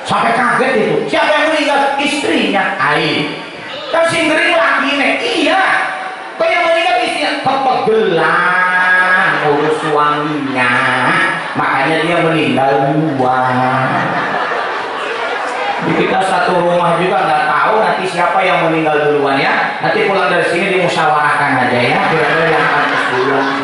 Sampai kaget itu. Siapa yang meninggal? Istrinya. Ai. Kan singgering lagi nih. Iya. Kok yang meninggal istrinya? Kepegelan urus suaminya. Makanya dia meninggal duluan. Kita satu rumah juga nggak tahu nanti siapa yang meninggal duluan ya. Nanti pulang dari sini dimusyawarahkan aja ya. Kira-kira yang akan duluan.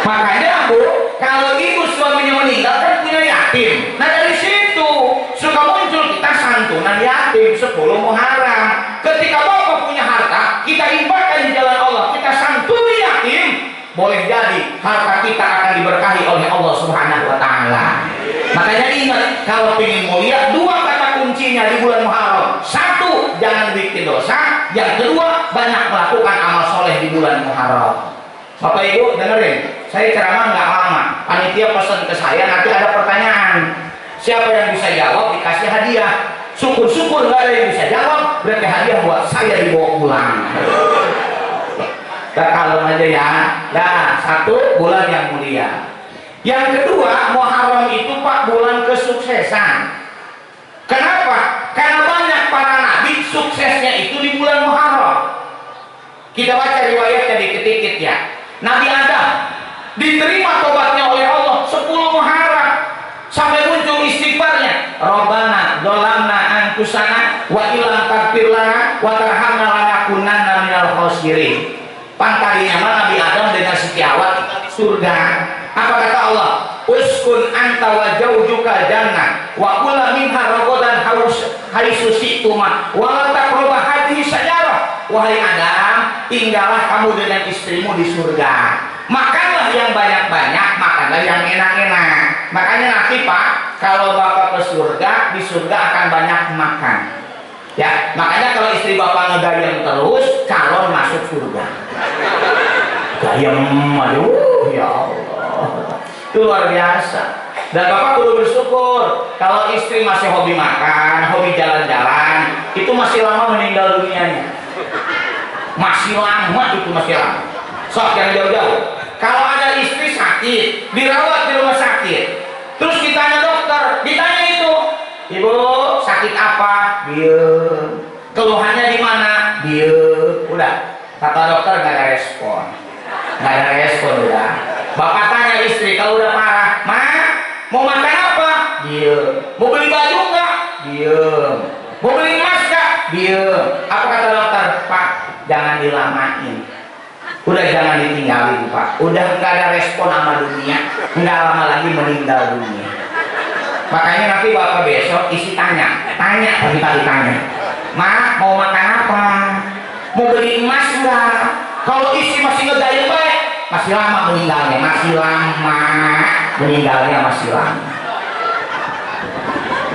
Makanya Bu, kalau ibu suaminya meninggal kan punya yatim. Nah dari situ suka muncul kita santunan yatim 10 Muharram. Ketika bapak punya harta, kita infakkan di jalan Allah, kita santuni yatim. Boleh jadi harta kita akan diberkahi oleh Allah Subhanahu wa Ta'ala. Makanya ingat, kalau ingin mulia, 2 kata kuncinya di bulan Muharram. 1, jangan bikin dosa. Yang kedua, banyak melakukan amal soleh di bulan Muharram. Bapak Ibu dengerin, saya ceramah nggak lama. Panitia pesan ke saya, nanti ada pertanyaan. Siapa yang bisa jawab dikasih hadiah. Syukur-syukur nggak ada yang bisa jawab, berarti hadiah buat saya dibawa pulang. Kita kalem aja ya. Nah, 1 bulan yang mulia. Yang kedua, Muharram itu Pak bulan kesuksesan. Kenapa? Karena banyak para nabi suksesnya itu di bulan Muharram. Kita baca riwayatnya dikit-dikit ya. Nabi Adam diterima tobatnya oleh Allah 10 Muharram sampai muncul istighfarnya. Rabbana dzalamna anfusana wa illam taghfir lana wa tarhamna lanakunanna minal khasirin. Pantarinya Nabi Adam dengan setiawat di surga. Apa kata Allah? Uskun anta wa zawjuka jannah wa kula minha ragadan haitsu syi'tuma wa la taqrabu hadhihi syajarah. Wahai Adam, tinggallah kamu dengan istrimu di surga. Makanlah yang banyak-banyak, makanlah yang enak-enak. Makanya nanti Pak, kalau Bapak ke surga, di surga akan banyak makan. Ya, makanya kalau istri Bapak ngegayam terus, calon masuk surga. Gayam, aduh, ya Allah. Itu luar biasa. Dan Bapak perlu bersyukur kalau istri masih hobi makan, hobi jalan-jalan, itu masih lama meninggal dunianya. Masih lama itu, masih lama. Sok yang jauh-jauh. Kalau ada istri sakit, dirawat di rumah sakit, terus ditanya dokter, ditanya itu, ibu sakit apa? Diem. Keluhannya di mana? Diem. Udah. Kata dokter nggak ada respon. Nggak ada respon udah. Bapak tanya istri kalau udah parah, Ma, mau makan apa? Diem. Mau beli baju nggak? Diem. Mau beli emas nggak? Diem. Apa kata dokter? Pak, jangan dilamain. Udah jangan ditinggalin Pak. Udah nggak ada respon sama dunia, nggak lama lagi meninggal dunia. Makanya nanti Bapak besok isi tanya pagi-pagi tanya, Ma, mau makan apa? Mau beli emas nggak? Kalau isi masih ngedayung baik, masih lama meninggalnya, masih lama.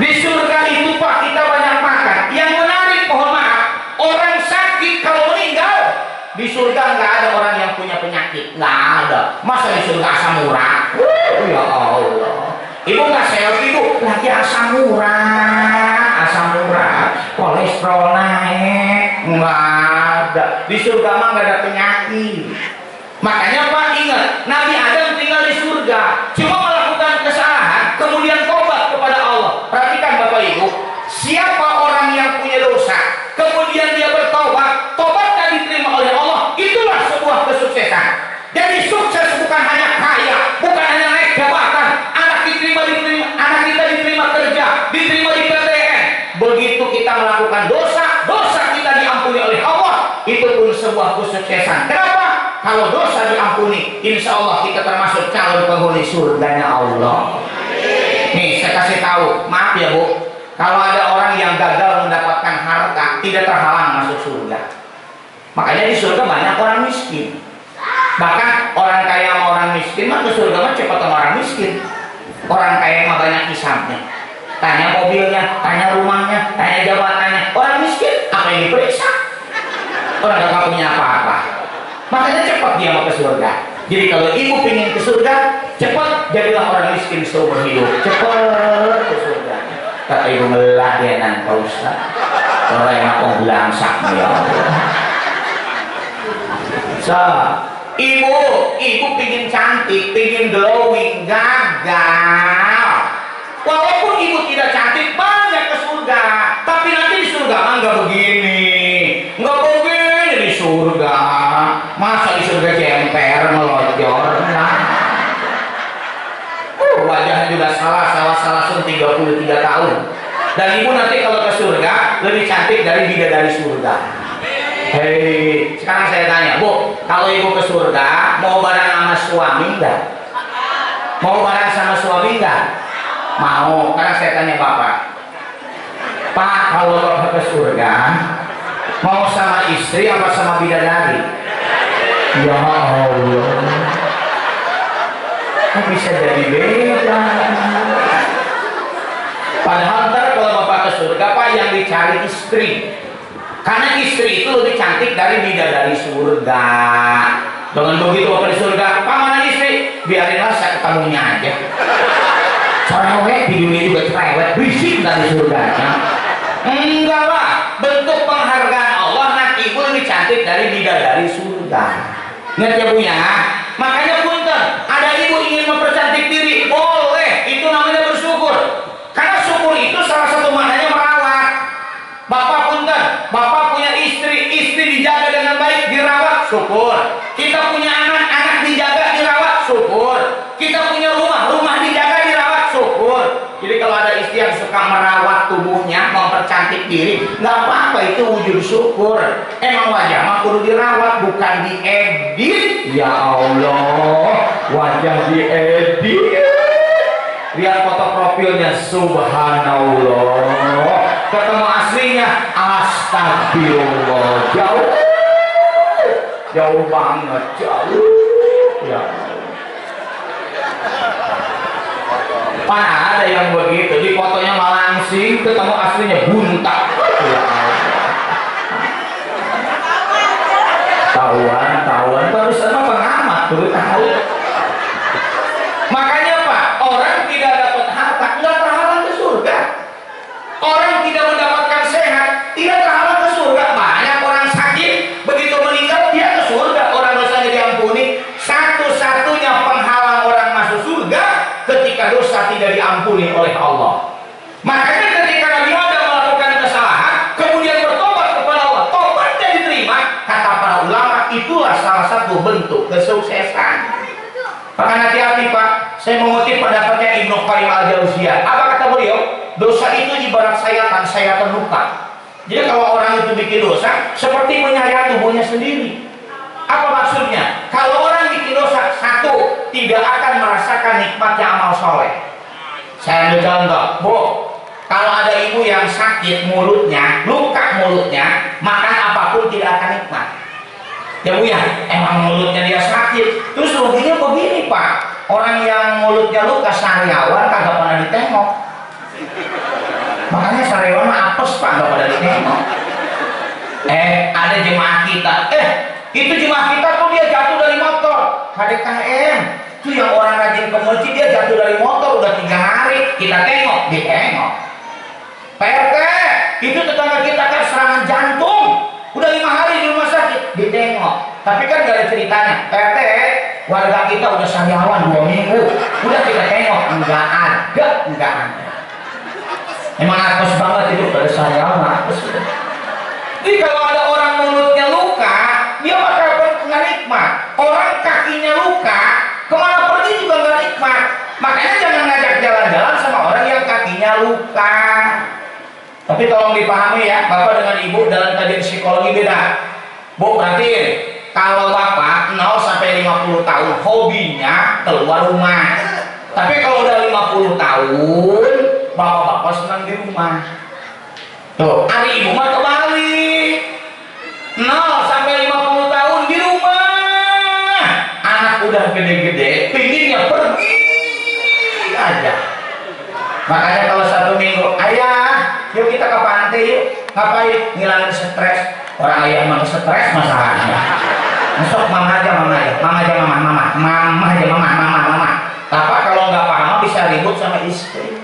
Di surga itu Pak kita banyak makan. Yang menarik, mohon maaf, orang sakit kalau meninggal di surga nggak ada orang yang punya penyakit, nggak ada. Masa di surga asam urat? Ya Allah. Ibu nggak selfie itu lagi asam urat, kolesterol naik, nggak ada. Di surga mah nggak ada penyakit. Makanya Pak ingat, Nabi Adam tinggal di surga, cuma melakukan kesalahan, kemudian tobat kepada Allah. Perhatikan Bapak Ibu, siapa orang yang punya dosa, kemudian dia bertobat, tobatnya diterima oleh Allah, itulah sebuah kesuksesan. Jadi sukses bukan hanya kaya, bukan hanya naik jabatan, anak kita diterima kerja, diterima di PTN. Begitu kita melakukan dosa, dosa kita diampuni oleh Allah, itu pun sebuah kesuksesan. Kenapa? Kalau dosa diampuni, insya Allah kita termasuk calon penghuni surganya Allah. Nih saya kasih tahu, maaf ya Bu, kalau ada orang yang gagal mendapatkan harta, tidak terhalang masuk surga. Makanya di surga banyak orang miskin. Bahkan orang kaya sama orang miskin mah ke surga mah cepat sama orang miskin. Orang kaya mah banyak hisabnya. Tanya mobilnya, tanya rumahnya, tanya jabatannya. Orang miskin apa yang diperiksa? Orang gak punya apa-apa. Makanya cepat dia mau ke surga. Jadi kalau ibu pengen ke surga, cepat jadilah orang miskin seumur hidup. Cepat ke surga. Kata ibu ngeladenan Pak Ustaz. Orang yang aku belangsak ya Allah. So, ibu pengen cantik, pengen glowing, gagal. Wah langsung 33 tahun. Dan ibu nanti kalau ke surga lebih cantik dari bidadari surga. Hei, sekarang saya tanya, Bu, kalau ibu ke surga mau bareng sama suami enggak? Mau bareng sama suami enggak? Mau. Karena saya tanya Bapak, Pak, kalau Bapak ke surga mau sama istri apa sama bidadari? Ya Allah, kok bisa jadi beda? Padahal ntar kalau Bapak ke surga, Pak, yang dicari istri. Karena istri itu lebih cantik dari bidadari surga. Dengan begitu Bapak di surga, Pak, mana istri? Biarinlah saya ketemunya aja. Cerewet di dunia juga cerewet, berisik dari surganya. Enggak lah, bentuk penghargaan Allah nanti ibu lebih cantik dari bidadari surga. Ingat ya Bu ya. Makanya punten, ada ibu ingin mempercantik diri, boleh, itu namanya bersyukur. Karena syukur itu salah satu maknanya merawat. Bapak punten, Bapak punya istri, istri dijaga dengan baik, dirawat, syukur. Kita punya anak, anak dijaga, dirawat, syukur. Kita punya rumah, rumah dijaga, dirawat, syukur. Jadi kalau ada istri yang suka merawat tubuhnya, mempercantik diri, nggak apa-apa, itu wujud syukur. Emang wajah mah kudu dirawat, bukan diedit. Ya Allah, wajah diedit. Lihat foto profilnya, subhanallah. Ketemu aslinya, astagfirullah. Jauh, jauh banget, jauh. Ya. Mana ada yang begitu, di fotonya malangsing, ketemu aslinya buntak. Ya. Tahuan, barusan mah pengamat, baru tahu. Makanya Pak, orang tidak dapat harta, nggak terhalang ke surga. Orang tidak mendapatkan sehat, tidak terhalang ke surga. Banyak orang sakit, begitu meninggal dia ke surga, orang dosanya diampuni. Satu-satunya penghalang orang masuk surga ketika dosa tidak diampuni oleh Allah. Makanya ketika Nabi Adam melakukan kesalahan, kemudian bertobat kepada Allah, tobatnya diterima. Kata para ulama, itulah salah satu bentuk kesuksesan. Maka hati-hati Pak, saya mengutip pendapatnya Ibnu Qayyim al-Jauziyah. Apa kata beliau? Dosa itu ibarat sayatan luka. Jadi kalau orang itu bikin dosa, seperti menyayat tubuhnya sendiri. Apa maksudnya? Kalau orang bikin dosa, satu, tidak akan merasakan nikmatnya amal soleh. Saya ambil contoh, Bu, kalau ada ibu yang sakit mulutnya, luka mulutnya, makan apapun tidak akan nikmat. Ya Bu ya, emang mulutnya dia sakit. Terus ruginya begini Pak, orang yang mulutnya luka sariawan kagak pernah ditengok. Makanya sariawan apes Pak, gak pernah ditengok. Ada jemaah kita, itu jemaah kita tuh dia jatuh dari motor HDKM. Itu yang orang rajin ke masjid, dia jatuh dari motor udah 3 hari, kita tengok, ditengok. PRT, itu tetangga kita kan serangan jantung, udah 5 hari di rumah sakit, ditengok. Tapi kan gak ada ceritanya, PRT, warga kita udah sariawan 2 minggu, udah kita tengok, enggak ada. Emang apes banget itu pada sariawan, apes. Jadi kalau ada orang mulutnya luka, dia bakal nggak nikmat. Orang kakinya luka, kemana pergi juga nggak nikmat. Makanya jangan ngajak jalan-jalan sama orang yang kakinya luka. Tapi tolong dipahami ya, Bapak dengan Ibu dalam kajian psikologi beda. Bu, perhatiin, kalau Bapak 0 sampai 50 tahun hobinya keluar rumah. Tapi kalau udah 50 tahun, Bapak-bapak senang di rumah. Tuh, hari Ibu mah kebalik. 0 sampai 50 tahun di rumah. Anak udah gede-gede, pinginnya pergi aja. Makanya kalau 1 minggu, ayah, yuk kita ke pantai yuk. Ngapain? Ngilangin stres. Orang ayah emang stres masalahnya. Masuk mama aja. Tapi kalau nggak paham bisa ribut sama istri.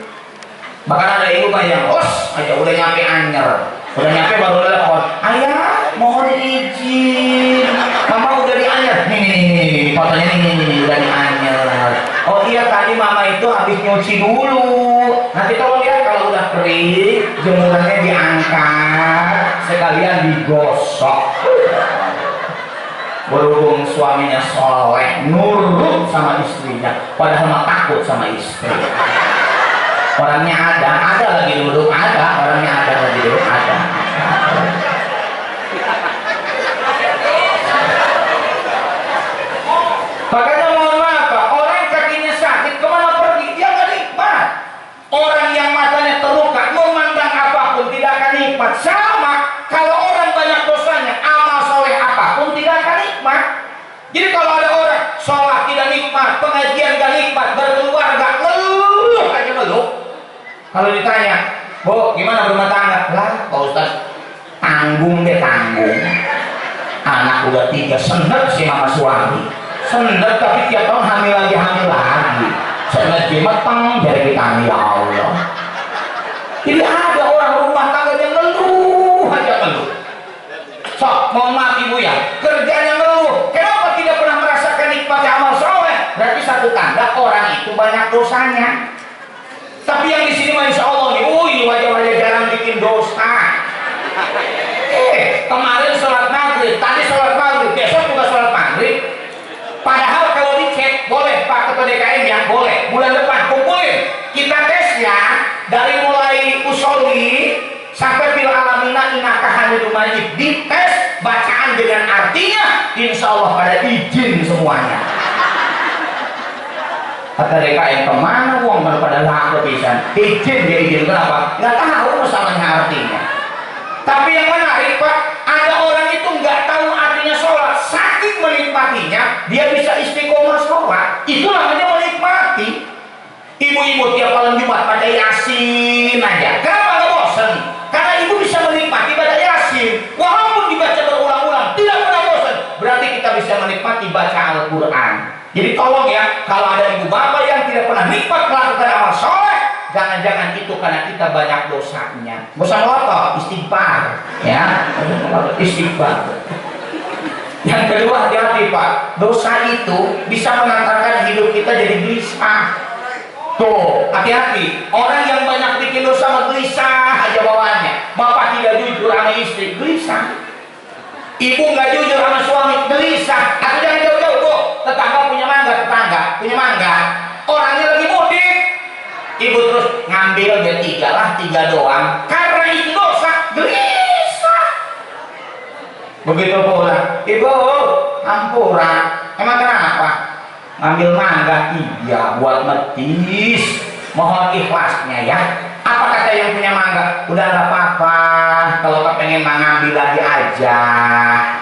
Bahkan ada ibu yang aja udah nyampe Anyer, udah nyampe baru telepon, ayah mohon izin, mama udah di Anyer, nih fotonya nih udah di Anyer. Oh iya tadi mama itu habis nyuci dulu, nanti tolong lihat kalau udah kering jemurannya diangkat sekalian digosok. Berhubung suaminya soleh, nurut sama istrinya, padahal mah takut sama istri. Orangnya ada lagi duduk, ada orangnya ada lagi duduk, ada. Makanya mohon maaf Pak, orang kakinya sakit kemana pergi? Dia nggak nikmat. Orang yang matanya terluka memandang apapun tidak akan nikmat. Sama kalau orang banyak dosanya, amal soleh apapun tidak akan nikmat. Jadi kalau ada orang sholat tidak nikmat, pengajian gak nikmat, berkeluarga ngeluh aja ngeluh. Kalau ditanya, Bu, gimana berumah tangga? Lah, Pak Ustaz, tanggung deh tanggung. Anak udah 3, seneng sih sama suami. Seneng tapi tiap tahun hamil lagi. Seneng jimateng dari kita ya Allah. Jadi ada orang rumah tangga yang ngeluh aja ngeluh. So, mohon maaf ibu ya, kerjanya ngeluh. Kenapa tidak pernah merasakan nikmat amal soleh? Berarti satu tanda orang itu banyak dosanya. Tapi yang di sini masya Allah nih, wajah-wajah jarang bikin dosa. Kemarin sholat maghrib, tadi sholat maghrib, besok juga sholat maghrib. Padahal kalau dicek boleh Pak Ketua DKM ya, boleh. Bulan depan kumpulin, kita tes ya, dari mulai usoli sampai fil alamina inakah hamidum majid, dites bacaan dengan artinya, insya Allah pada izin semuanya. Kata DKM kemana uang pada laku pisan, izin dia izin, kenapa? Nggak tahu masalahnya artinya. Tapi yang menarik Pak, ada orang itu nggak tahu artinya sholat, saking menikmatinya dia bisa istiqomah sholat. Itu namanya menikmati. Ibu-ibu tiap malam Jumat baca Yasin aja, kenapa nggak bosen? Karena ibu bisa menikmati baca Yasin, walaupun dibaca berulang-ulang tidak pernah bosan. Berarti kita bisa menikmati baca Al-Quran. Jadi tolong ya, kalau ada ibu bapak yang tidak pernah nikmat melakukan amal soleh, jangan-jangan itu karena kita banyak dosanya. Bosan loto, istighfar, ya, istighfar. Yang kedua, hati-hati Pak, dosa itu bisa mengantarkan hidup kita jadi gelisah. Tuh, hati-hati. Orang yang banyak bikin dosa gelisah aja bawaannya. Bapak tidak jujur sama istri, gelisah. Ibu nggak jujur sama suami, gelisah. Atau jangan jauh-jauh, Bu. Tetangga punya mangga. Orangnya lagi mudik. Ibu terus ngambil dia 3 doang. Karena itu dosa, gelisah. Begitu pula, Ibu, ampura. Emang kenapa? Ngambil mangga, iya buat metis. Mohon ikhlasnya ya. Apa kata yang punya mangga? Udah nggak apa-apa, kalau kepengen ngambil lagi aja.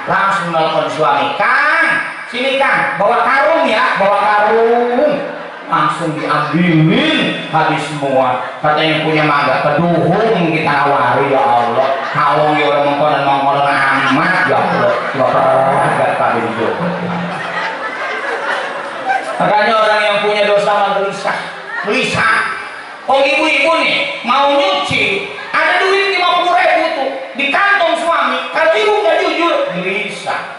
Langsung nelfon suami, Kang, sini Kang, bawa karung ya, bawa karung. Langsung diambilin habis semua. Kata yang punya mangga, keduhung kita nawari ya Allah. Kalau ya orang mengkonon amat ya Allah. Gak pada hidup. Makanya orang yang punya dosa mah gelisah. Oh ibu-ibu nih mau nyuci, ada duit 50.000 tuh di kantong suami. Kalau ibu nggak jujur, gelisah.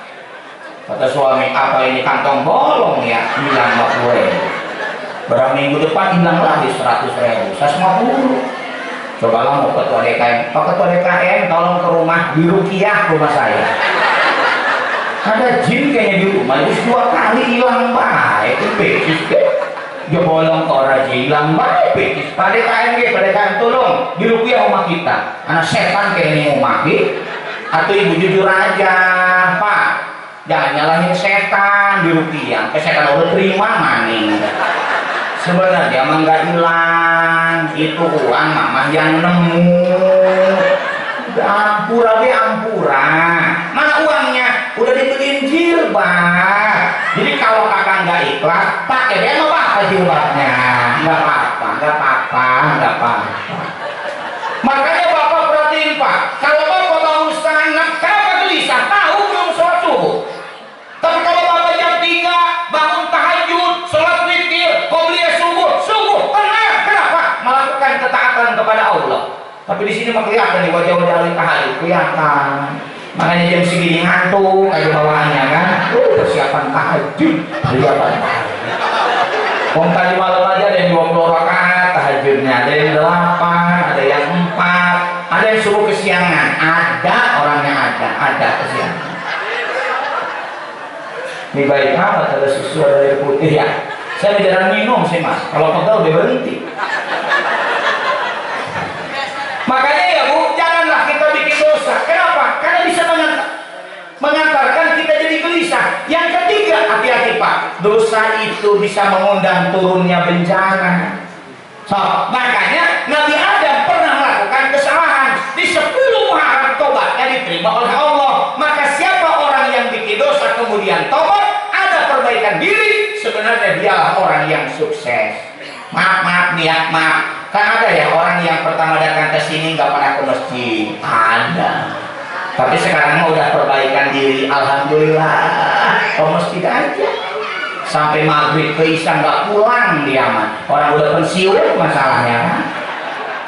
Kata suami, apa ini kantong bolong ya? Hilang 50.000. Berapa minggu depan hilang lagi 100.000, 150. Cobalah mau ketua DKM, Pak Ketua DKM tolong ke rumah di Rukiah rumah saya. Ada jin kayaknya di rumah, itu 2 kali hilang baik, itu betis deh. Dia bolong ke orang hilang baik betis. Pak DKM tolong di Rukiah rumah kita. Anak setan kayaknya mau mati. Atau ibu jujur aja, Pak. Jangan nyalahin setan di Rukiah. Setan udah terima maning. Sebenarnya emang nggak hilang, itu uang mama yang nemu. Ampura. Mana uangnya? Udah dibeliin jilbab. Jadi kalau kakak nggak ikhlas, pakai deh apa jilbabnya. Nggak apa-apa. Makanya bapak perhatiin Pak, kalau bapak bangun setengah 6, kenapa gelisah? Tahu belum sholat subuh? Tapi kalau bapak jam 3 bangun tahajud, sholat witir, qobliyah subuh, tenang. Kenapa? Melakukan ketaatan kepada Allah. Tapi di sini mah kelihatan nih wajah-wajah ahli tahajud, kelihatan. Makanya jam segini ngantuk kayak bawaannya kan. Persiapan tahajud, persiapan. Wong tadi malam aja ada yang 20 rakaat tahajudnya, ada yang 8, ada yang 4, ada yang subuh kesiangan, ada orangnya ada kesiangan. Ini baik amat ada susu, ada air putih ya. Saya jarang minum sih mas, kalau pegal udah berhenti. mengantarkan kita jadi gelisah. Yang ketiga, hati-hati Pak, dosa itu bisa mengundang turunnya bencana. So, makanya Nabi Adam pernah melakukan kesalahan di 10 Muharram, tobatnya diterima oleh Allah. Maka siapa orang yang bikin dosa kemudian tobat, ada perbaikan diri, sebenarnya dialah orang yang sukses. Maaf nih ya, maaf. Kan ada ya orang yang pertama datang ke sini nggak pernah ke masjid, ada. Tapi sekarang mah udah perbaikan diri, alhamdulillah. Ke masjid aja. Sampai maghrib ke isya nggak pulang dia mah. Orang udah pensiun masalahnya kan.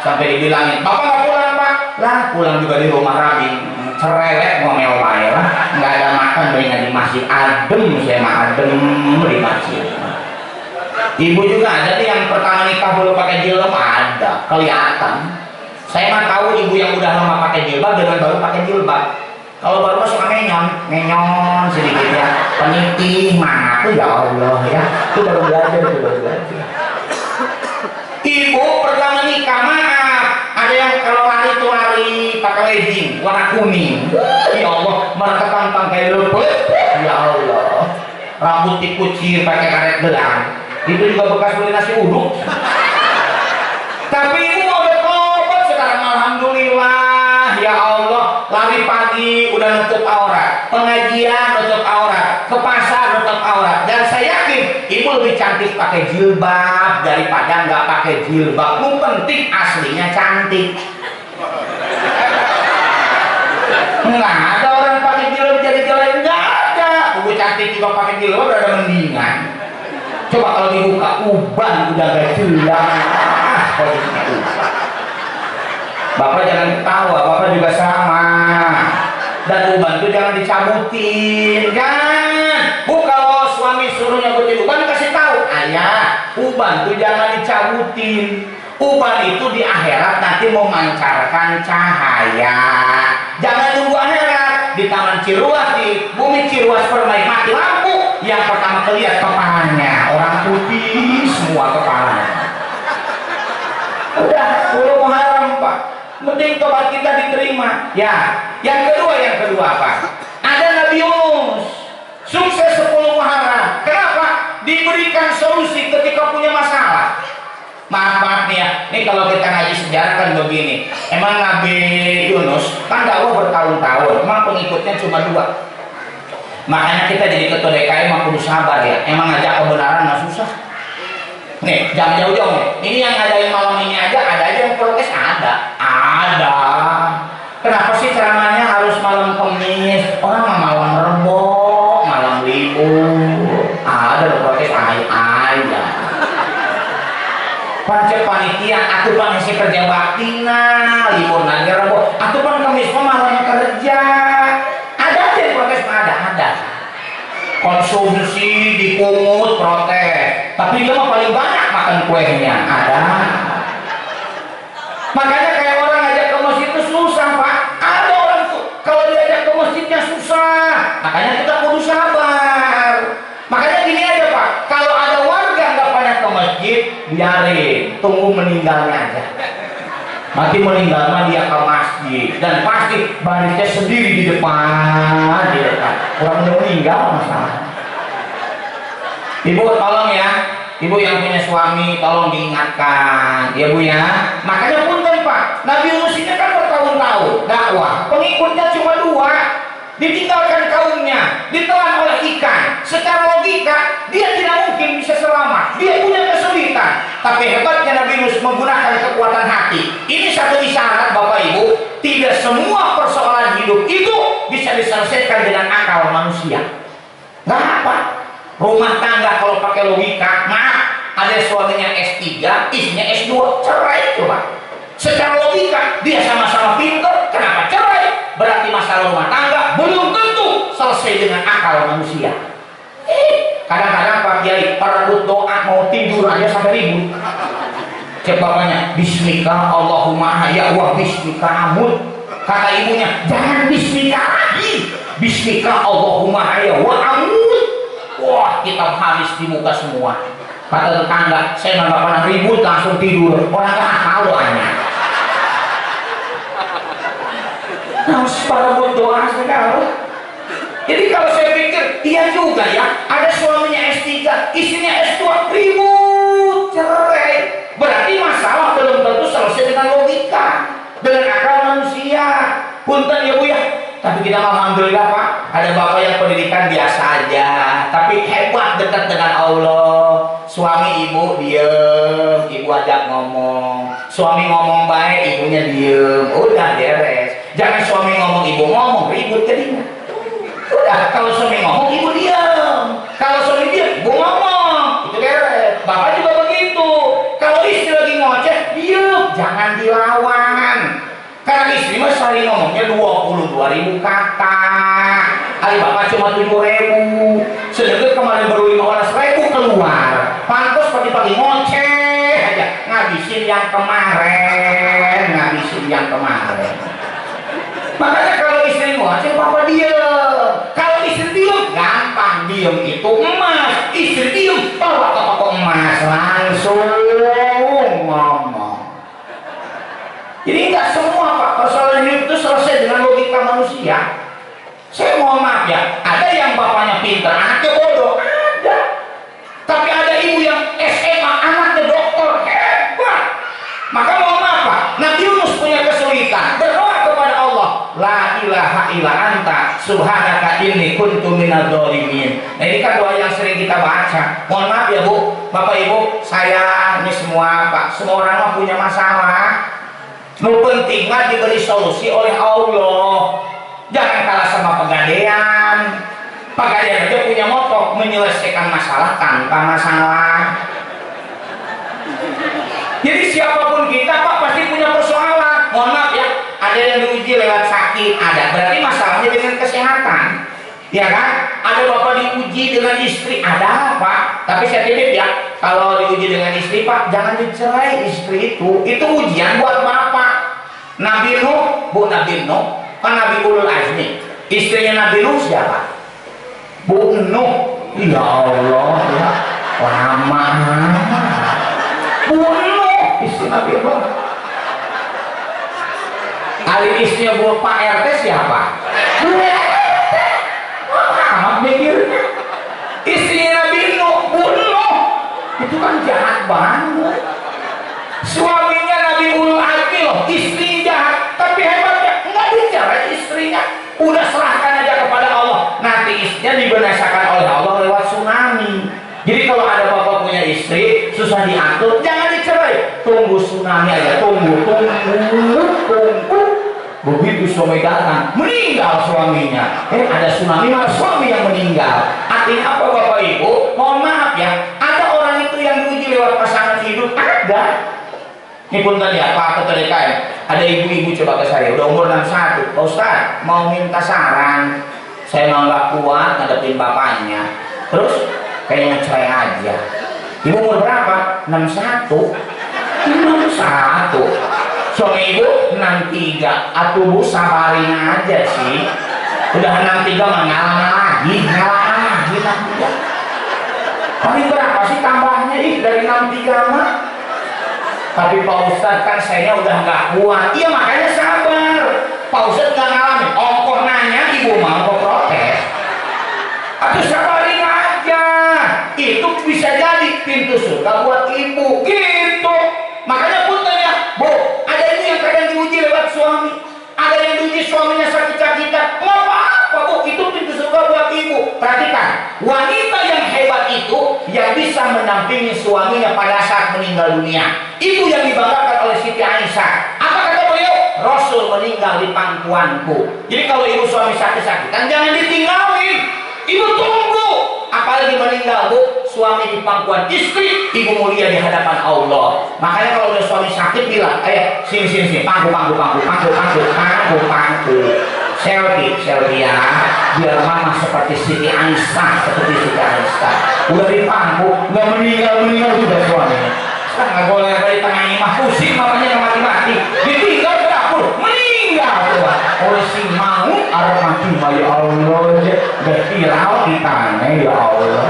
Sampai dibilangin, bapak nggak pulang Pak? Lah pulang juga di rumah Rabing. Cerewet ngomel wae lah. Nggak ada makan mendingan di masjid, adem saya mah adem di masjid. Ibu juga ada nih yang pertama nikah belum pakai jilbab, ada kelihatan. Saya mah tahu ibu yang udah lama pakai jilbab dengan baru pakai jilbab. Kalau baru suka menyon sedikit ya, penitih mana tuh ya Allah ya, itu baru belajar. Ibu pertama nikah maaf, ada yang kalau lari tuh lari pakai legging warna kuning. Ya Allah, merekam kayak luput. Ya Allah, rambut dikucir pakai karet gelang. Itu juga bekas beli nasi uduk. Tapi ibu mau bertobat sekarang, alhamdulillah. Ya Allah, lari pagi udah nutup aurat, pengajian nutup aurat, ke pasar nutup aurat. Dan saya yakin ibu lebih cantik pakai jilbab daripada nggak pakai jilbab. Lu penting aslinya cantik. Nggak ada orang pakai jilbab jadi jelek, nggak ada. Ibu cantik juga pakai jilbab udah ada mendingan. Coba kalau dibuka uban udah gak jelas posisinya uban. Bapak jangan ketawa, bapak juga sama. Dan uban itu jangan dicabutin, kan? Bu kalau suami suruh nyabutin uban kasih tahu, ayah, uban itu jangan dicabutin. Uban itu di akhirat nanti memancarkan cahaya. Jangan nunggu akhirat di taman Ciruas, di bumi Ciruas permai mati lampu. Yang pertama kelihatan kepalanya, orang putih semua kepalanya. Udah 10 Muharram Pak, mending tobat kita diterima. Ya, yang kedua apa? Ada Nabi Yunus, sukses 10 Muharram. Kenapa? Diberikan solusi ketika punya masalah. Maaf nih ya, ini kalau kita ngaji sejarah kan begini. Emang Nabi Yunus kan dakwah bertahun-tahun, emang pengikutnya cuma 2. Makanya kita jadi ketua DKI mah kudu sabar ya. Emang ngajak kebenaran nggak susah. Nih, jangan jauh-jauh nih. Ini yang ngadain malam ini aja, ada aja yang protes, ada. Kenapa sih ceramahnya harus malam Kamis? Orang mah malam Rebo, malam libur. Ada protes aja. Pancet panitia, atuh pan isi kerja baktina, libur nanti Rebo. Atuh pan Kamis mah malam kerja. Ada konsumsi dipungut protes, tapi dia mah paling banyak makan kuenya, ada. Makanya kayak orang ngajak ke masjid itu susah Pak. Ada orang tuh kalau diajak ke masjidnya susah, makanya kita kudu sabar. Makanya gini aja Pak, kalau ada warga nggak pada ke masjid, biarin, tunggu meninggalnya aja. Mati meninggal mah dia ke masjid, dan pasti barisnya sendiri di depan. Orang udah meninggal masalah. Ibu tolong ya, ibu yang punya suami tolong diingatkan ya Bu ya. Makanya punten Pak, Nabi Yunus ini kan bertahun-tahun dakwah, pengikutnya cuma 2, ditinggalkan kaumnya, ditelan oleh ikan. Secara logika dia tidak mungkin bisa selamat, dia punya kesulitan. Tapi hebatnya Nabi Yunus menggunakan kekuatan hati. Ini satu isyarat Bapak Ibu, tidak semua persoalan hidup itu bisa diselesaikan dengan akal manusia. Nggak apa. Rumah tangga kalau pakai logika, maaf, ada suaminya S3, istrinya S2, cerai coba. Secara logika dia sama-sama pintar, kenapa cerai? Berarti masalah rumah tangga belum tentu selesai dengan akal manusia. Kadang-kadang Pak Kiai perebut doa mau tidur aja sampai ribut. Cek bapaknya, Bismika Allahumma hayya wa bismika amut. Kata ibunya, jangan bismika lagi, Bismika Allahumma hayya wa amut. Wah, kita habis di muka semua. Kata tetangga, saya nggak pernah ribut langsung tidur. Orang nggak hafal doanya. Harus perebut doa segala. Jadi kalau saya pikir, iya juga ya, ada suaminya S3, istrinya S2, ribut, cerai. Berarti masalah belum tentu selesai dengan logika, dengan akal manusia. Punten ya Bu ya. Tapi kita alhamdulillah Pak, ada bapak yang pendidikan biasa aja, tapi hebat dekat dengan Allah. Suami ibu diem, ibu ajak ngomong. Suami ngomong baik, ibunya diem. Udah beres. Jangan suami ngomong, ibu ngomong, ribut jadinya. Udah, kalau suami ngomong, ibu diam. Kalau suami diam, ibu ngomong. Itu beres. Bapak juga begitu. Kalau istri lagi ngoceh, diam. Jangan dilawan. Karena istri mah sehari ngomongnya 22.000 kata. Hari bapak cuma 7.000. Sedangkan kemarin baru 15.000 keluar. Pantas pagi-pagi ngoceh aja. Ngabisin yang kemarin. Makanya kalau istri ngoceh, bapak diam. Kalau istri diam, gampang. Diam itu emas. Istri diam, bawa ke toko emas. Langsung ngomong. Jadi nggak semua Pak persoalan hidup itu selesai dengan logika manusia. Saya mohon maaf ya, ada yang bapaknya pintar, anaknya bodoh, ada. Tapi ada ibu yang SMA, anaknya doktor, hebat. Maka mohon maaf Pak, Nabi Yunus punya kesulitan, berdoa kepada Allah, la ilaha illa anta subhanaka inni kuntu minadz dzalimin. Nah ini kan doa yang sering kita baca. Mohon maaf ya Bu, Bapak Ibu, saya ini semua Pak, semua orang mah punya masalah. Nu penting mah diberi solusi oleh Allah. Jangan kalah sama pegadaian. Pegadaian aja punya moto menyelesaikan masalah tanpa masalah. Jadi siapapun kita Pak pasti punya persoalan. Mohon maaf ya, ada yang diuji lewat sakit, ada. Berarti masalahnya dengan kesehatan. Ya kan? Ada bapak diuji dengan istri, ada Pak. Tapi saya titip ya, kalau diuji dengan istri Pak, jangan dicerai istri itu. Itu ujian buat bapak. Nabi Nuh, Bu Nabi Nuh, kan Nabi Ulul Azmi. Istrinya Nabi Nuh siapa? Bu Nuh. Ya Allah, ya lama. Bu Nuh, istri Nabi Nuh. Kali istrinya Bu Pak RT siapa? Bu RT. Amat mikirnya. Istrinya Nabi Nuh, Bu Nuh. Itu kan jahat banget. Suaminya Nabi Ulul Azmi loh, istri jahat, tapi hebatnya nggak dicerai istrinya. Udah serahkan aja kepada Allah. Nanti istrinya dibinasakan oleh Allah lewat tsunami. Jadi kalau ada bapak punya istri susah diatur, jangan dicerai. Tunggu tsunami aja, tunggu. Begitu suami datang, meninggal suaminya. Ada tsunami maka suami yang meninggal. Artinya apa Bapak Ibu? Mohon maaf ya, ada orang itu yang diuji lewat pasangan hidup, ada. Ini pun tadi ya, Pak Ketua DKM, ada ibu-ibu coba ke saya, udah umur 61, Pak Ustadz mau minta saran, saya mau nggak kuat ngadepin bapaknya, terus kayaknya cerai aja. Ibu umur berapa? 61. Suami ibu 63. Atuh Bu sabarin aja sih. Udah 63 mah ngalah lagi 63. Paling berapa sih tambahnya dari 63 mah? Tapi Pak Ustadz kan saya udah nggak kuat. Iya makanya sabar. Pak Ustadz nggak ngalamin. Ongkoh nanya ibu mau kok protes. Aduh sabarin aja. Itu bisa jadi pintu surga buat ibu. Gitu. Makanya punten ya, Bu. Ada ini yang kadang diuji lewat suami. Ada yang diuji suaminya sakit-sakitan. Nggak apa-apa Bu. Itu pintu surga buat ibu. Perhatikan. Wanita yang hebat itu yang bisa mendampingi suaminya pada saat meninggal dunia. Itu yang dibanggakan oleh Siti Aisyah. Apa kata beliau? Rasul meninggal di pangkuanku. Jadi kalau ibu suami sakit-sakitan jangan ditinggalin. Ibu tunggu. Apalagi meninggal Bu, suami di pangkuan istri, ibu mulia di hadapan Allah. Makanya kalau udah suami sakit bilang, ayo sini, pangku. Selfie ya, biar mama seperti Siti Aisyah, Udah di pangku, nggak meninggal sudah suaminya. Nggak boleh dari tengah imah pusing mamanya yang mati-mati ditinggal ke dapur meninggal tuh oleh si mau arah mati ya Allah udah viral di tanah ya Allah.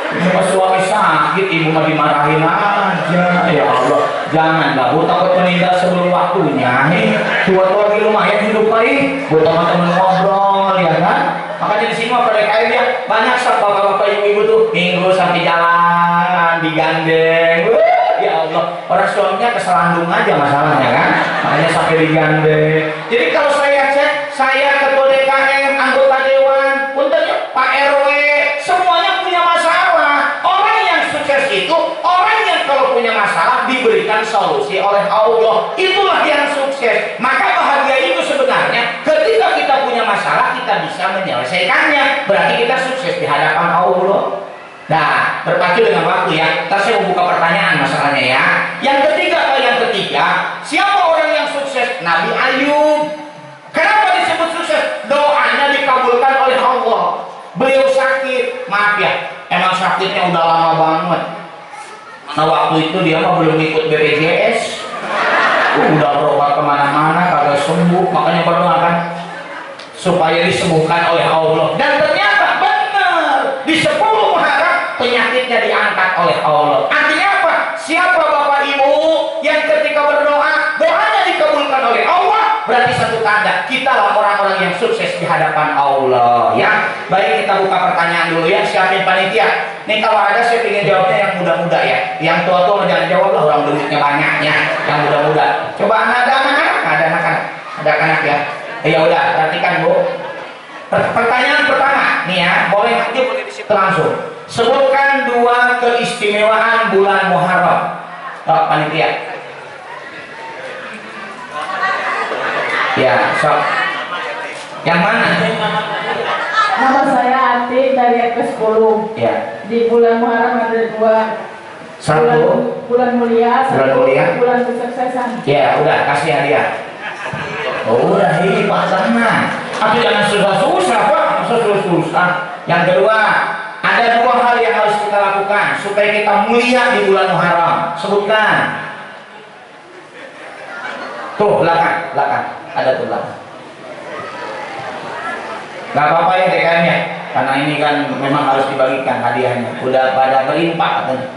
Ini pas suami sakit ibu mah dimarahin aja ya Allah. Janganlah, bu takut meninggal sebelum waktunya. Nih, tua-tua di lumayan hidup baik, buat teman-teman ngobrol, ya kan? Makanya di sini mah pada kayaknya banyak bapak-bapak ibu-ibu tuh minggu sampai jalan digandeng. Ya Allah, orang suaminya keselandung aja masalahnya kan? Makanya sampai digandeng. Jadi kalau saya cek, saya ketua DKM, anggota dewan, puntennya Pak RW, semuanya punya masalah. Orang yang sukses itu orang yang kalau punya masalah diberikan solusi oleh Allah, itulah yang sukses. Maka bahagia itu sebenarnya ketika kita punya masalah kita bisa menyelesaikannya, berarti kita sukses di hadapan Allah. Nah, berpacu dengan waktu ya, ntar saya mau buka pertanyaan masalahnya ya. Yang ketiga, siapa orang yang sukses? Nabi Ayub. Kenapa disebut sukses? Doanya dikabulkan oleh Allah. Beliau sakit, maaf ya, emang sakitnya udah lama banget. Nah waktu itu dia mah belum ikut BPJS, udah berobat kemana-mana kagak sembuh, makanya berdoakan supaya disembuhkan oleh Allah. Dan ternyata benar di 10 Muharram penyakitnya diangkat oleh Allah. Artinya apa? Siapa bapak ibu yang ketika berdoa doanya dikabulkan oleh Allah, berarti satu tanda kita lah orang-orang yang sukses di hadapan Allah ya. Baik, kita buka pertanyaan dulu ya. Siapin panitia. Nih kalau ada saya ingin jawabnya yang muda-muda ya. Yang tua-tua jangan jawab lah, orang duitnya banyaknya. Yang muda-muda. Coba ada anak-anak, ada anak-anak, ada anak ya. Ya udah, perhatikan Bu. Pertanyaan pertama nih ya, boleh langsung. Sebutkan 2 keistimewaan bulan Muharram. Panitia. Ya, sok. Yang mana? Nama saya Ati dari RP10. Ya. Di bulan Muharram ada 2. Satu. Bulan mulia, bulan kesuksesan. Ya, udah kasih hadiah. Oh, udah ini Pak Sana. Tapi jangan susah-susah Pak, susah-susah. Yang kedua, ada 2 hal yang harus kita lakukan supaya kita mulia di bulan Muharram. Sebutkan. Tuh, belakang. Ada tuh belakang. Gak apa-apa ya DKM-nya, karena ini kan memang harus dibagikan hadiahnya. Udah pada berlimpah katanya.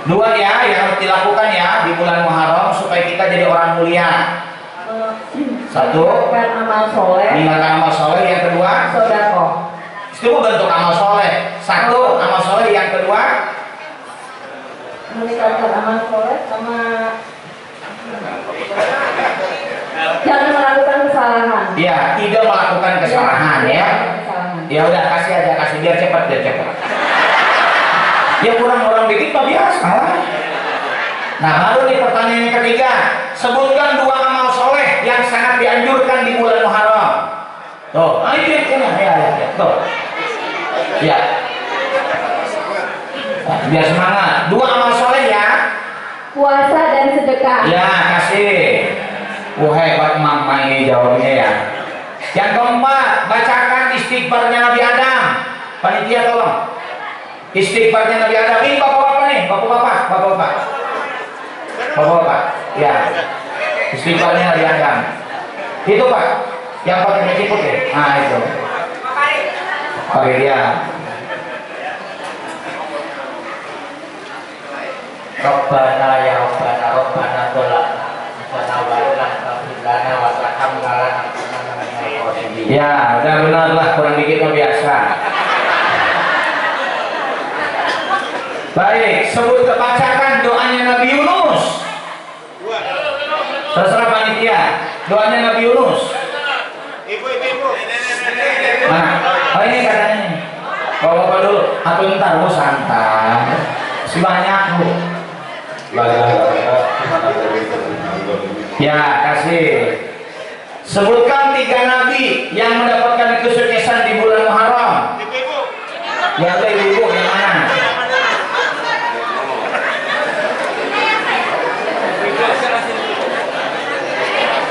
2 ya yang harus dilakukan ya di bulan Muharram supaya kita jadi orang mulia. 1, Meninggalkan amal soleh. amal soleh. Yang kedua, Sodako. itu bentuk amal soleh. 1, amal soleh. Yang kedua, Meninggalkan amal soleh sama jangan melakukan kesalahan. ya tidak melakukan kesalahan ya. Ya udah kasih biar cepat. Ya kurang orang dikit mah biasa. Nah baru nih pertanyaan yang ketiga, sebutkan 2 amal soleh yang sangat dianjurkan di bulan Muharram. Tuh, ini ya, tuh. Ya. Nah, biar semangat. 2 amal soleh ya. Puasa dan sedekah. Ya kasih. Hebat mama ini jawabnya ya. Yang keempat, bacakan istighfarnya Nabi Adam. Panitia tolong. Istighfarnya Nabi Adam. Ini bapak-bapak nih, bapak-bapak. Ya. Istighfarnya Nabi Adam. Itu Pak, yang pakai peci putih. Nah itu. Pakai dia. Rabbana ya Rabbana tolak. Ya, udah benar lah, kurang dikit mah biasa. Baik, bacakan doanya Nabi Yunus. Terserah panitia, doanya Nabi Yunus. Ibu. Mana? Oh ini katanya. Bapak dulu, aku ntar Bu santai. Si banyak Bu. Ya, kasih. Sebutkan 3 nabi yang mendapatkan kesuksesan di bulan Muharram. Ya, ibu yang mana?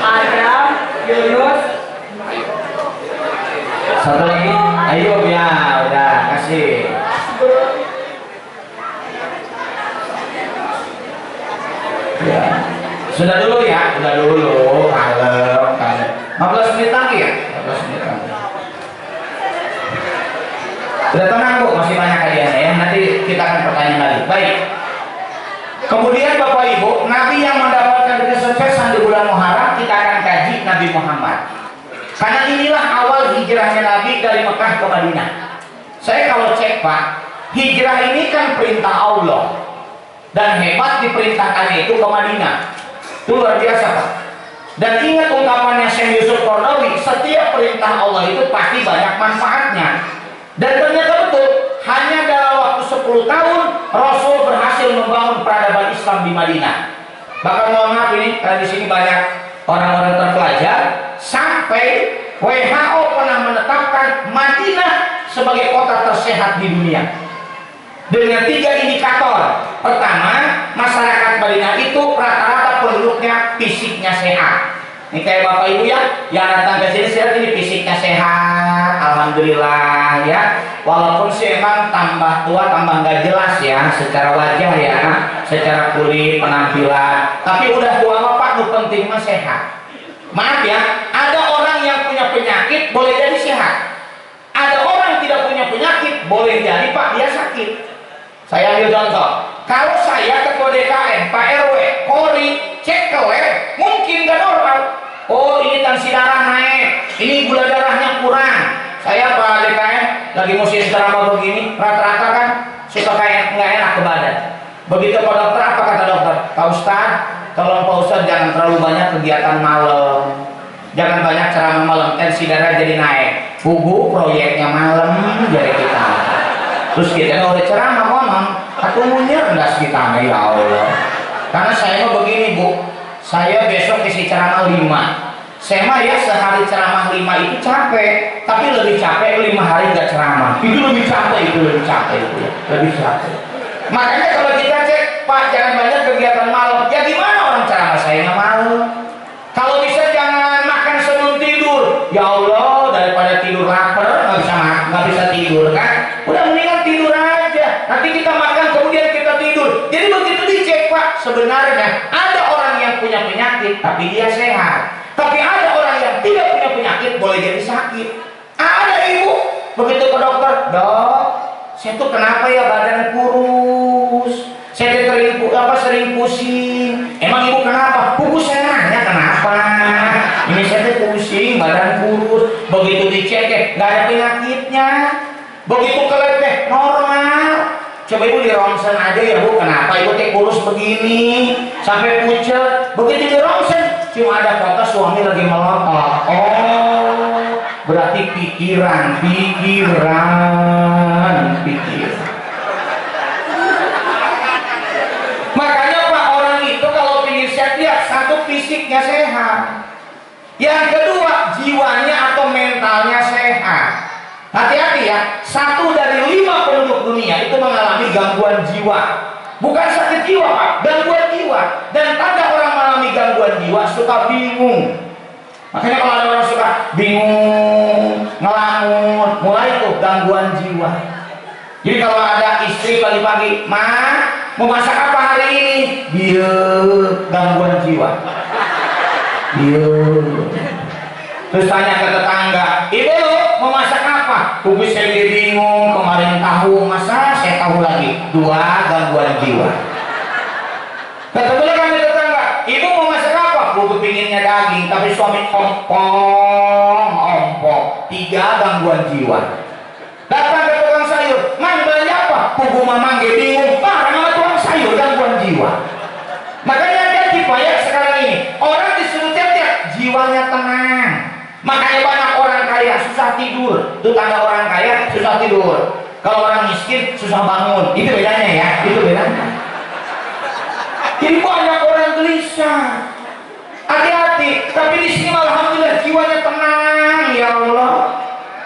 Adam, Yunus. Satu lagi, Ayub ya, udah kasih. Ya. Sudah dulu ya, kalem. 15 menit lagi ya, 15 menit lagi. Sudah tenang Bu, masih banyak hadiahnya ya. Nanti kita akan pertanyaan lagi. Baik. Kemudian Bapak Ibu Karena inilah awal hijrahnya Nabi dari Mekah ke Madinah. Saya kalau cek Pak, hijrah ini kan perintah Allah, dan hebat diperintahkannya itu ke Madinah. Itu luar biasa Pak. Dan ingat ungkapannya Syekh Yusuf Qaradawi, setiap perintah Allah itu pasti banyak manfaatnya. Dan ternyata betul, hanya dalam waktu 10 tahun Rasul berhasil membangun peradaban Islam di Madinah. Bahkan mohon maaf ini, karena di sini banyak orang-orang terpelajar, sampai WHO pernah menetapkan Madinah sebagai kota tersehat di dunia dengan 3 indikator. Pertama, masyarakat Madinah itu rata-rata penduduknya fisiknya sehat. Ini kayak Bapak Ibu ya, yang datang ke sini sehat, ini fisiknya sehat, alhamdulillah ya. Walaupun sih emang tambah tua tambah nggak jelas ya, secara wajah ya, secara kulit, penampilan. Tapi udah tua Pak, lu penting mah sehat. Maaf ya, ada orang yang punya penyakit boleh jadi sehat. Ada orang yang tidak punya penyakit boleh jadi Pak dia sakit. Saya ambil contoh, kalau saya ketua DKM, Pak RW, Kori, cek ke lab, mungkin nggak normal. Oh ini tensi darah naik, ini gula darahnya kurang. Saya Pak DKM lagi musim ceramah begini, rata-rata kan suka kayak nggak enak ke badan. Begitu Pak dokter, apa kata dokter? Pak Ustadz, tolong Pak Ustadz jangan terlalu banyak kegiatan malam, jangan banyak ceramah malam, tensi darah jadi naik. Bubu proyeknya malam jadi kita. Terus kita udah ceramah ngomong, aku munyer rendah kita, ya Allah. Karena saya mau begini Bu, saya besok isi ceramah 5. Saya mah ya sehari ceramah 5 itu capek, tapi lebih capek 5 hari nggak ceramah. Itu lebih capek itu ya, lebih capek. Makanya kalau kita cek, Pak jangan banyak kegiatan malam. Ya gimana orang ceramah saya nggak malam? Kalau bisa jangan makan sebelum tidur. Ya Allah, daripada tidur lapar nggak bisa tidur kan? Udah mendingan tidur aja. Nanti kita makan kemudian kita tidur. Jadi begitu dicek Pak, sebenarnya ada orang yang punya penyakit tapi dia sehat. Tapi ada orang yang tidak punya penyakit boleh jadi sakit. Ada ibu begitu ke dokter, dok, saya tuh kenapa ya badan kurus? Saya sering pusing. Emang ibu kenapa? Buku saya nanya kenapa? Ini saya tuh pusing, badan kurus. Begitu dicek nggak ada penyakitnya. Begitu ke lab normal. Coba ibu di ronsen aja ya Bu, kenapa ibu teh kurus begini sampai pucet? Begitu di ronsen cuma ada foto suami lagi melotot. Oh, berarti pikiran. Makanya Pak, orang itu kalau ingin sehat, lihat satu fisiknya sehat, yang kedua jiwanya atau mentalnya sehat. Hati-hati ya, 1 dari 5 penduduk dunia itu mengalami gangguan jiwa. Bukan sakit jiwa Pak, gangguan jiwa. Dan tanda orang mengalami gangguan jiwa suka bingung. Makanya kalau ada orang suka bingung, ngelamun, mulai tuh gangguan jiwa. Jadi kalau ada istri pagi-pagi, Ma, mau masak apa hari ini? Dia gangguan jiwa. Dia. Terus tanya ke tetangga, Ibu mau masak apa? Kubis saya bingung, kemarin tahu, masa saya tahu lagi. 2 gangguan jiwa. Ketemu lagi tetangga, Ibu mau masak apa? Kubis pinginnya daging, tapi suami ompong. 3 gangguan jiwa. Datang ke tukang sayur, Mang beli apa? Kubu mamang bingung, parah sama tukang sayur, gangguan jiwa. Makanya hati-hati Pak ya sekarang ini, orang disuruh tiap-tiap jiwanya tenang. Makanya banyak orang kaya susah tidur. Itu tanda orang kaya susah tidur. Kalau orang miskin susah bangun. Itu bedanya ya, itu bedanya. Jadi banyak orang gelisah. Hati-hati. Tapi di sini alhamdulillah jiwanya tenang, ya Allah.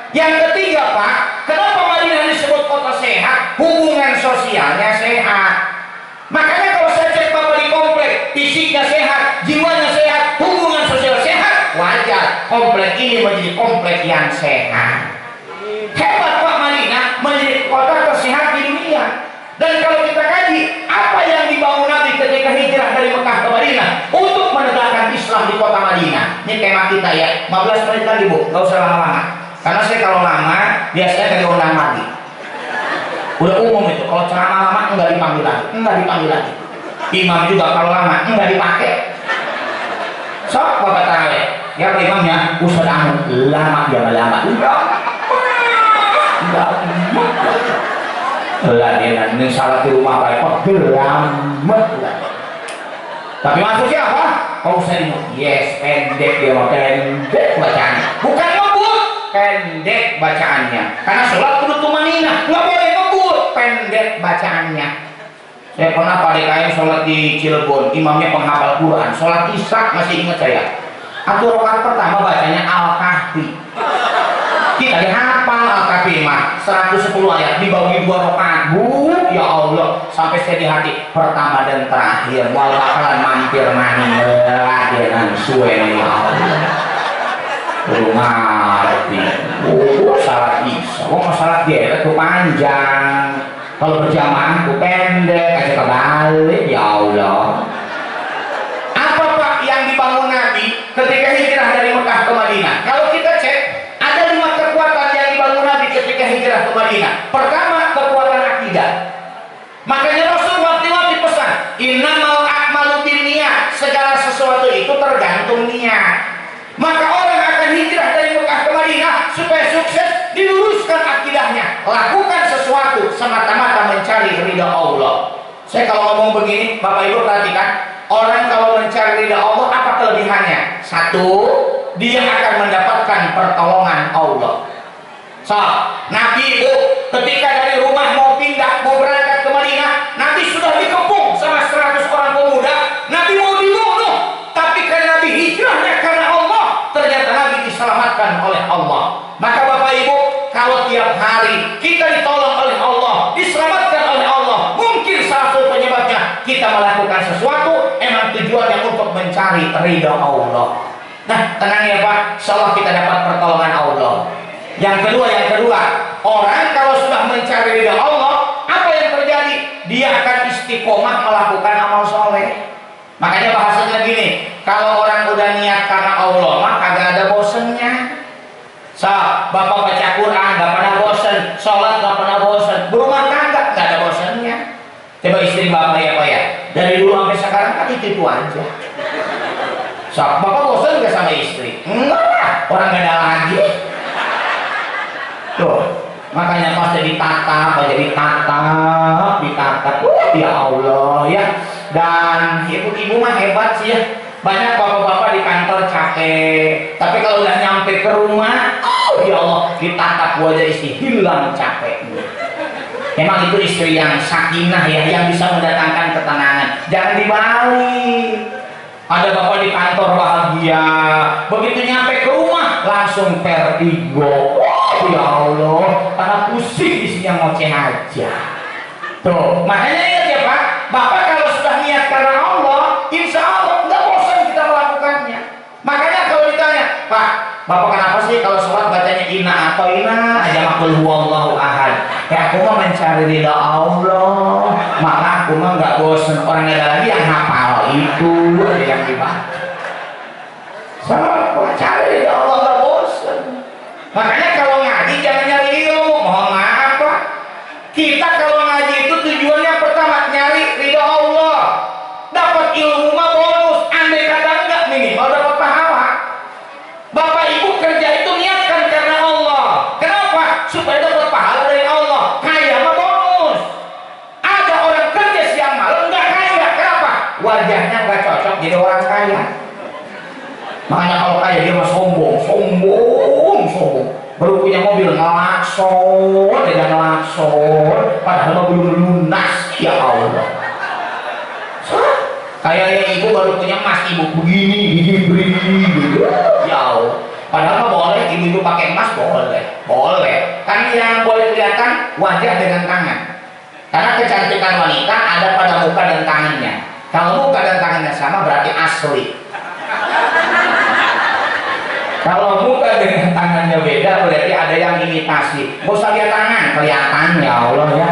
Yang ketiga Pak, kenapa Madinah disebut kota sehat? Hubungan sosialnya sehat. Makanya kalau saya cek Bapak di komplek, fisiknya sehat, jiwanya sehat, hubungan sosial sehat, wajar komplek ini menjadi komplek yang sehat. Hebat Pak, Madinah menjadi kota tersehat di dunia. Dan kalau kita kaji apa yang dibangun Nabi ketika hijrah dari Mekah ke Madinah untuk menegakkan Islam di kota Madinah. Ini tema kita ya, 15 menit lagi Bu, nggak usah lama-lama. Karena saya kalau lama biasanya nggak diundang lagi. Udah umum itu, kalau ceramah lama enggak dipanggil lagi. Imam juga kalau lama enggak dipakai. Sok Bapak tarawih, Ya Pak Imamnya, Ustaz Ahmad lama dia lama. Enggak. Lah dia nanti salat di rumah Pak gelamet. Tapi maksudnya apa? Kau saya yes, pendek dia mau pendek bacaannya. Bukan ngebut, pendek bacaannya. Karena sholat kudu tumanina, nggak boleh ngebut, pendek bacaannya. Saya pernah pada kayak sholat di Cilegon, imamnya penghafal Quran, sholat Isya masih ingat saya. Atau rakaat pertama bacanya Al-Kahfi. Kita dihafal Al-Kahfi mah 110 ayat dibagi 2 rakaat. Ya Allah, sampai saya di hati pertama dan terakhir wal bakalan mampir mani dia suwe ya Allah. Ngerti. Salat Isya. Salat dia itu panjang. Kalau berjamaah itu pendek aja kebalik ya Allah. Apa Pak yang dibangun Nabi ketika hijrah dari Mekah ke Madinah? Kalau kita cek ada 5 kekuatan yang dibangun Nabi ketika hijrah ke Madinah. Pertama, kekuatan akidah. Makanya Rasul waktu-waktu pesan, innamal a'malu binniyat, segala sesuatu itu tergantung niat. Maka orang akan hijrah dari Mekah ke Madinah supaya sukses, diluruskan akidahnya, lakukan sesuatu semata-mata mencari ridha Allah. Saya kalau ngomong begini, Bapak Ibu perhatikan, orang kalau mencari ridha Allah apa kelebihannya? 1, dia akan mendapatkan pertolongan Allah. So, Nabi itu ketika dari rumah mau pindah, mau berangkat ke Madinah, Nabi sudah dikepung sama 100 orang pemuda. Nabi mau dibunuh, tapi karena Nabi hijrahnya karena Allah, ternyata Nabi diselamatkan oleh Allah. Maka Bapak Ibu, kalau tiap hari kita ditolong oleh Allah, diselamatkan oleh Allah, mungkin salah satu penyebabnya kita melakukan sesuatu emang tujuannya untuk mencari ridha Allah. Nah, tenang ya Pak, insyaallah kita dapat pertolongan Allah. Yang kedua, orang kalau sudah mencari ridha Allah, apa yang terjadi? Dia akan istiqomah melakukan amal soleh. Makanya bahasanya gini, kalau orang udah niat karena Allah, mah kagak ada bosennya. Bapak baca Quran gak pernah bosen, sholat gak pernah bosen, berumah tangga gak ada bosennya. Coba istri Bapak ya Pak ya, dari dulu sampai sekarang kan itu aja. Bapak bosen gak sama istri? Enggak lah, orang gak ada lagi. Tuh, makanya pas jadi tatap, ditatap, ya Allah ya. Dan ibu-ibu mah hebat sih ya. Banyak bapak-bapak di kantor capek, tapi kalau udah nyampe ke rumah, ya Allah, ditatap wajah istri, hilang capeknya. Memang itu istri yang sakinah ya, yang bisa mendatangkan ketenangan. Jangan dibalik. Ada bapak di kantor bahagia, begitu nyampe ke rumah langsung vertigo. Ya Allah, karena pusing isinya ngoceh aja. Tuh, makanya ingat ya Pak, Bapak kalau sudah niat karena Allah, insya Allah nggak bosan kita melakukannya. Makanya kalau ditanya, Pak, Bapak kenapa sih kalau sholat bacanya ina atau ina aja makul huwallahu ahad? Ya aku mau mencari ridha Allah, maka aku mah nggak bosan. Orang ada lagi yang hafal itu ada yang dibaca. Sama cari ridha Allah nggak bosan. Makanya kalau ngaji jangan nyari ilmu, mohon maaf Pak. Kita kalau ngaji itu tujuannya pertama nyari ridha Allah. Dapat ilmu mah bonus, andai kata enggak minimal dapat pahala. Bapak Ibu kerja itu niatkan karena Allah. Kenapa? Supaya dapat pahala dari Allah. Kaya mah bonus. Ada orang kerja siang malam enggak kaya. Kenapa? Wajahnya enggak cocok jadi orang kaya. Makanya kalau kaya dia mah sombong. Baru punya mobil ngelakson, padahal mah belum lunas. Ya Allah. Kayak ibu baru punya emas, ibu begini, gitu. Ya Allah. Padahal mah boleh ibu pakai emas, boleh. Kan yang boleh kelihatan wajah dengan tangan. Karena kecantikan wanita ada pada muka dan tangannya. Kalau muka dan tangannya sama berarti asli. Kalau muka dengan tangannya beda berarti ada yang imitasi. Gak usah lihat tangan, kelihatan ya Allah ya.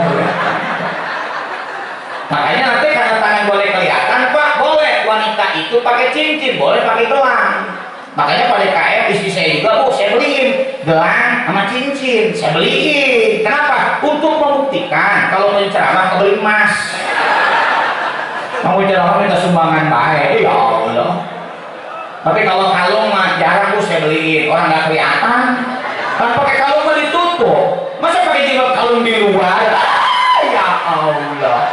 Makanya nanti karena tangan boleh kelihatan Pak, boleh wanita itu pakai cincin, boleh pakai gelang. Makanya pada KM istri saya juga, Bu, saya beliin gelang sama cincin, saya beliin. Kenapa? Untuk membuktikan kalau mau ceramah kebeli emas. Mau ceramah minta sumbangan baik, ya Allah. Tapi kalau kalung mah jarang bu saya beliin, orang nggak kelihatan. Kan pakai kalung mah ditutup, masa pakai jilbab kalung di luar? Ya Allah,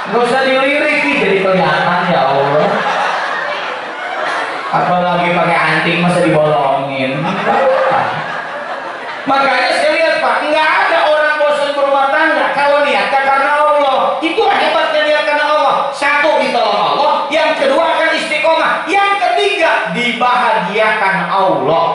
nggak usah diliriki jadi kelihatan ya Allah. Apalagi pakai anting masa dibolongin. Makanya saya lihat Pak, nggak ada orang bosan berumah tangga kalau niatnya karena Allah. Itu hebatnya niat karena Allah. Satu, ditolong Allah. Yang kedua akan istiqomah. Yang ketiga dibahagiakan Allah.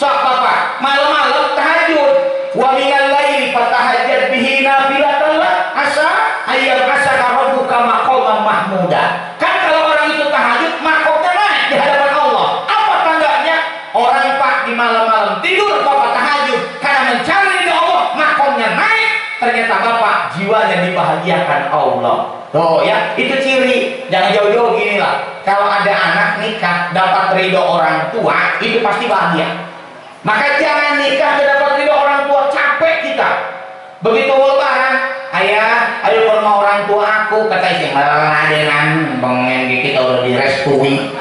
Sok Bapak, malam-malam tahajud. Wa minal laili fatahajjad bihi nafilatan lak asa ayyam asaka rabbuka maqaman mahmuda. Kan kalau orang itu tahajud, makomnya naik di hadapan Allah. Apa tandanya? Orang Pak di malam-malam tidur Bapak tahajud karena mencari ridha Allah, makomnya naik. Ternyata Bapak jiwanya dibahagiakan Allah. Tuh ya, itu ciri. Jangan jauh-jauh gini lah. Kalau ada anak nikah dapat ridho orang tua, itu pasti bahagia. Maka jangan nikah dapat ridho orang tua, capek kita. Begitu lebaran, ayah, ayo ke rumah orang tua aku, kata istri, dengan pengen kita udah direstui.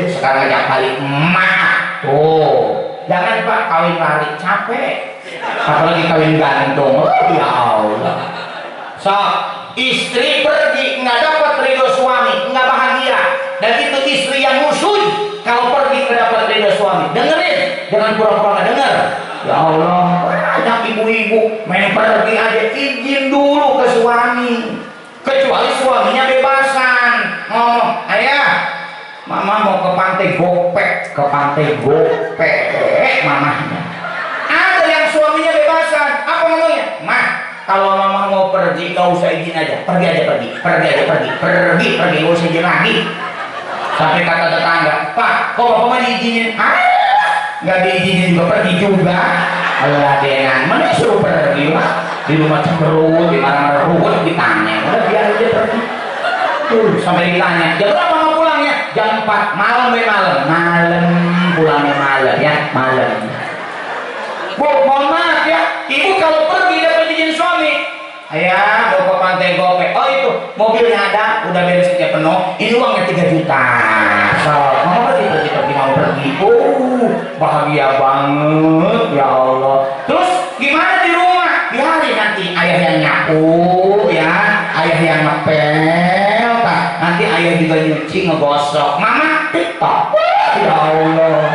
Sekarang ajak balik emak. Oh, jangan Pak kawin lari, capek. Apalagi kawin gantung. Oh, ya Allah. So, istri pergi nggak dapat ridho suami, nggak bahagia. Dan itu istri yang musuh. Kalau pergi nggak dapat ridho suami, dengerin, jangan pura-pura nggak denger. Ya Allah, banyak ibu-ibu main pergi aja izin dulu ke suami. Kecuali suaminya bebasan. Ngomong, ayah, mama mau ke pantai gopek, mamanya. Ada yang suaminya bebasan, apa ngomongnya? Mah, kalau mama mau pergi nggak usah izin aja, pergi, nggak usah izin lagi. Sampai kata tetangga, Pak, kok bapak mah diizinin? Nggak diizinin juga pergi juga. Allah dengan mana suruh pergi Pak? Di rumah cemberut, di mana ruwet ditanya, udah biar aja pergi. Sampai ditanya, jam berapa mau pulangnya? Jam 4 malam pulangnya malam ya, malam. Bu, mohon maaf ya, ibu kalau pergi dapat izin suami. Ayah, mau ke pantai gopek. Oh itu, mobilnya ada, udah bensinnya penuh. Ini uangnya 3 juta. So, mau pergi. Oh, bahagia banget, ya Allah. Terus gimana di rumah? Biarin nanti ayah yang nyapu, ya, ayah yang ngepel, Pak. Nanti ayah juga nyuci, ngegosok. Mama TikTok. Ya Allah.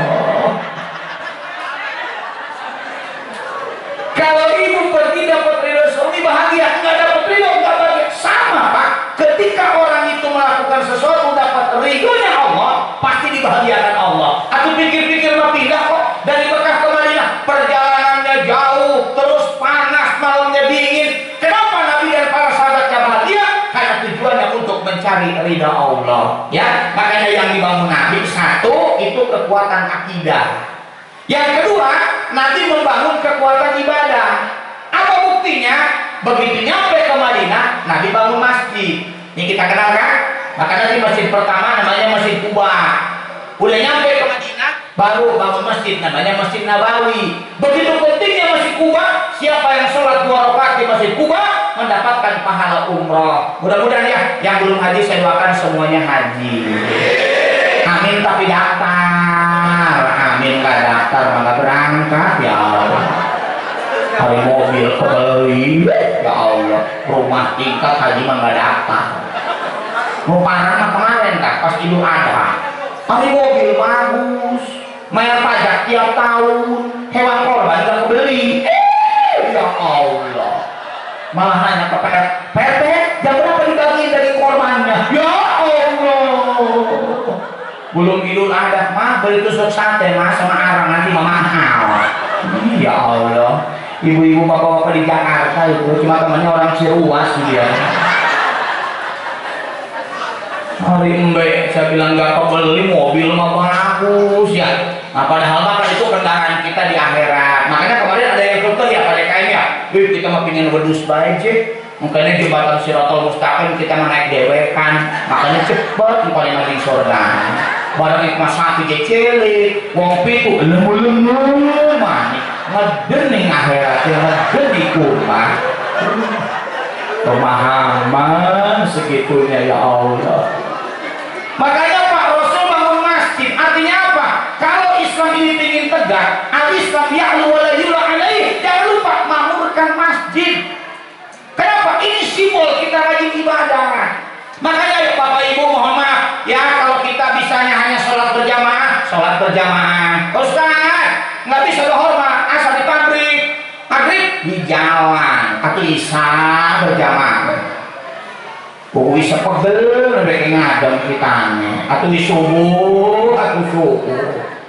Kalau ibu pergi dapat ridho suami bahagia, nggak dapat ridho nggak bahagia. Sama Pak, ketika orang itu melakukan sesuatu dapat ridhonya Allah, pasti dibahagiakan Allah. Aku pikir-pikir mau pindah kok dari Mekah ke Madinah, perjalanannya jauh, terus panas, malamnya dingin. Kenapa Nabi dan para sahabatnya bahagia? Karena tujuannya untuk mencari ridha Allah. Ya, makanya yang dibangun Nabi satu itu kekuatan akidah. Yang kedua, Nabi membangun kekuatan ibadah. Apa buktinya? Begitu nyampe ke Madinah, Nabi bangun masjid. Ini kita kenal kan? Maka nanti masjid pertama namanya Masjid Quba. Udah nyampe ke Madinah, baru bangun masjid namanya Masjid Nabawi. Begitu pentingnya Masjid Quba, siapa yang sholat 2 rakaat di Masjid Quba mendapatkan pahala umroh. Mudah-mudahan ya, yang belum haji saya doakan semuanya haji. Amin, tapi daftar. Amin, gak daftar maka berangkat ya Allah. Hari mobil kebeli ya Allah, rumah tingkat haji mah gak daftar. Mau parah mah kemarin Kak, pas Idul Adha. Hari mobil bagus, bayar pajak tiap tahun, hewan korban gak kebeli. Ya Allah, malah nanya ke PT, jam berapa dibagiin dari korbannya? Ya Allah, belum Idul Adha mah beli tusuk sate mah sama arang nanti mah mahal. Ya Allah, ibu-ibu bapak-bapak di Jakarta itu cuma temannya orang Ciruas dia. Hari Mbak, saya bilang gak kebeli mobil mah bagus ya. Nah padahal mah itu kendaraan kita di akhirat. Makanya kemarin ada yang ikut ya pada kain ya. Kita mah pingin wedus baik sih. Makanya jembatan Siratal Mustaqim kita menaik dewekan. Makanya cepet paling lagi surga. Barang ikmas sapi kecil, wong pitu lemu-lemu manik. Ngedening akhirat, ngeden di kurma. Pemahaman segitunya ya Allah. Makanya Pak Rasul bangun masjid, artinya apa? Kalau Islam ini ingin tegak, al-Islam ya'lu wa la yula alaih, jangan lupa makmurkan masjid. Kenapa? Ini simbol kita rajin ibadah. Makanya ya Bapak Ibu mohon maaf ya, kalau kita bisanya hanya sholat berjamaah. Ustaz, nggak bisa hormat, asal di pabrik, maghrib di jalan, atau isya berjamaah. Pokoknya bisa pegel, mereka ngadem kitanya, atau di subuh.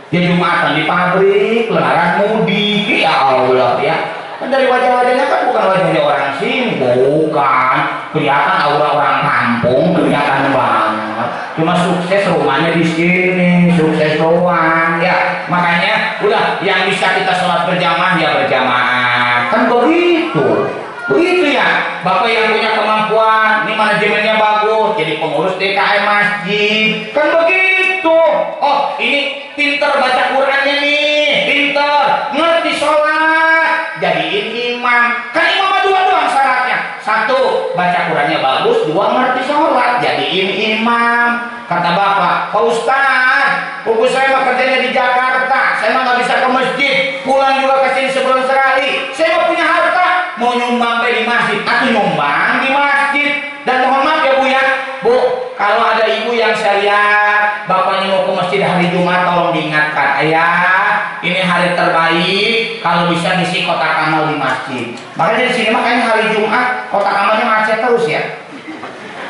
Ya Jumatan di pabrik, lebaran mudik, ya Allah ya. Kan dari wajah-wajahnya kan bukan wajahnya orang sini, bukan. Kelihatan aura orang kampung, kelihatan banget. Cuma sukses rumahnya di sini, sukses doang ya. Makanya udah yang bisa kita sholat berjamaah ya berjamaah. Kan begitu. Begitu ya, Bapak yang punya kemampuan, ini manajemennya bagus, jadi pengurus DKM masjid, kan begitu. Oh, ini pinter baca Qurannya nih, pinter, ngerti sholat, jadiin imam. Kan imam dua doang syaratnya. Satu, baca Qurannya bagus, dua, ngerti sholat, jadiin imam. Kata Bapak, Pak Ustaz, buku saya mah kerjanya di Jakarta, saya mah nggak bisa ke masjid, pulang juga ke sini sebulan sekali, saya mah punya harta, mau nyumbang di masjid, atau nyumbang di masjid. Dan mohon maaf ya Bu ya, Bu, kalau ada ibu yang saya lihat bapaknya mau ke masjid hari Jumat, tolong diingatkan, ayah, ini hari terbaik, kalau bisa ngisi kotak amal di masjid. Makanya di sini makanya hari Jumat kotak amalnya macet terus ya.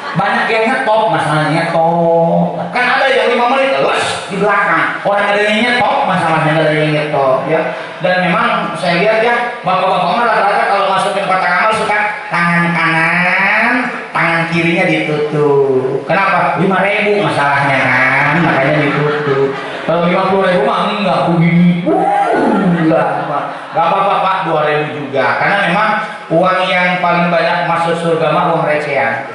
Banyak yang ngetop, masalahnya ngetop. Kan ada yang 5 menit terus di belakang. Orang ada yang ngetop, masalahnya ada yang ngetop ya. Dan memang saya lihat ya, bapak-bapak mah rata-rata kalau masukin kotak amal suka tangan kanan, tangan kirinya ditutup. Kenapa? 5.000 masalahnya kan, makanya ditutup. Kalau 50.000 mah enggak begini. Enggak apa-apa Pak, 2.000 juga. Karena memang uang yang paling banyak masuk surga mah uang recehan.